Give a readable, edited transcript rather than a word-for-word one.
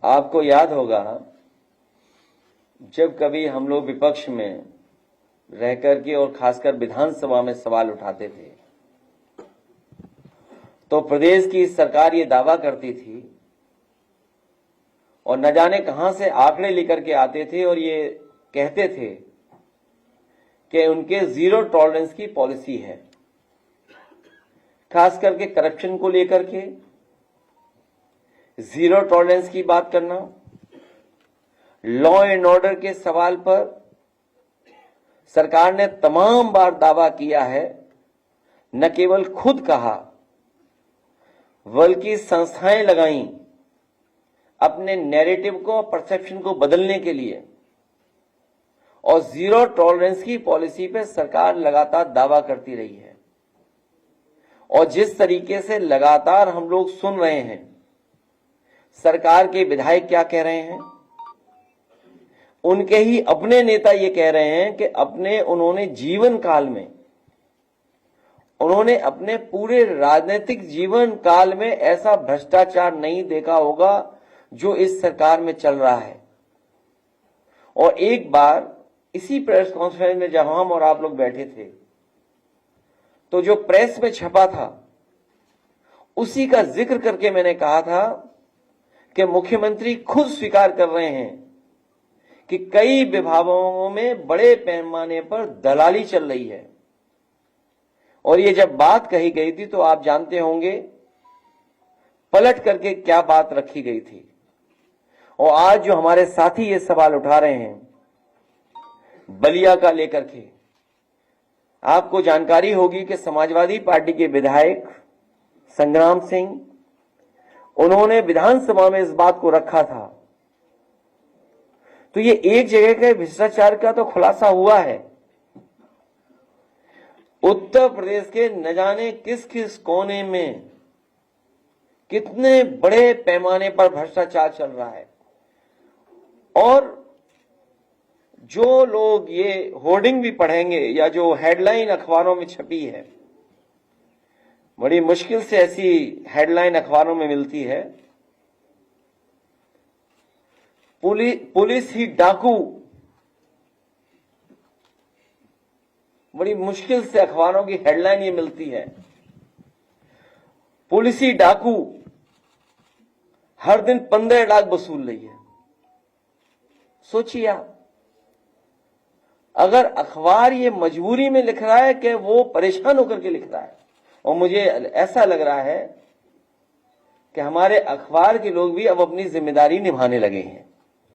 आपको याद होगा जब कभी हम लोग विपक्ष में रहकर के और खासकर विधानसभा में सवाल उठाते थे तो प्रदेश की सरकार ये दावा करती थी और न जाने कहां से आंकड़े लेकर के आते थे और ये कहते थे कि उनके जीरो टॉलरेंस की पॉलिसी है, खास करके करप्शन को लेकर के जीरो टॉलरेंस की बात करना, लॉ एंड ऑर्डर के सवाल पर सरकार ने तमाम बार दावा किया है, न केवल खुद कहा बल्कि संस्थाएं लगाई अपने नैरेटिव को, परसेप्शन को बदलने के लिए, और जीरो टॉलरेंस की पॉलिसी पे सरकार लगातार दावा करती रही है। और जिस तरीके से लगातार हम लोग सुन रहे हैं सरकार के विधायक क्या कह रहे हैं, उनके ही अपने नेता ये कह रहे हैं कि उन्होंने जीवन काल में, उन्होंने अपने पूरे राजनीतिक जीवन काल में ऐसा भ्रष्टाचार नहीं देखा होगा जो इस सरकार में चल रहा है। और एक बार इसी प्रेस कॉन्फ्रेंस में जब हम और आप लोग बैठे थे तो जो प्रेस में छपा था उसी का जिक्र करके मैंने कहा था कि मुख्यमंत्री खुद स्वीकार कर रहे हैं कि कई विभागों में बड़े पैमाने पर दलाली चल रही है। और ये जब बात कही गई थी तो आप जानते होंगे पलट करके क्या बात रखी गई थी। और आज जो हमारे साथी ये सवाल उठा रहे हैं बलिया का लेकर के, आपको जानकारी होगी कि समाजवादी पार्टी के विधायक संग्राम सिंह, उन्होंने विधानसभा में इस बात को रखा था। तो ये एक जगह के भ्रष्टाचार का तो खुलासा हुआ है। उत्तर प्रदेश के न जाने किस किस कोने में कितने बड़े पैमाने पर भ्रष्टाचार चल रहा है। और जो लोग ये होर्डिंग भी पढ़ेंगे या जो हेडलाइन अखबारों में छपी है, बड़ी मुश्किल से ऐसी हेडलाइन अखबारों में मिलती है, पुलिस ही डाकू, बड़ी मुश्किल से अखबारों की हेडलाइन ये मिलती है, पुलिस ही डाकू हर दिन 15 लाख वसूल रही है। सोचिए आप, अगर अखबार ये मजबूरी में लिख रहा है कि वो परेशान होकर के लिख रहा है, और मुझे ऐसा लग रहा है कि हमारे अखबार के लोग भी अब अपनी जिम्मेदारी निभाने लगे हैं।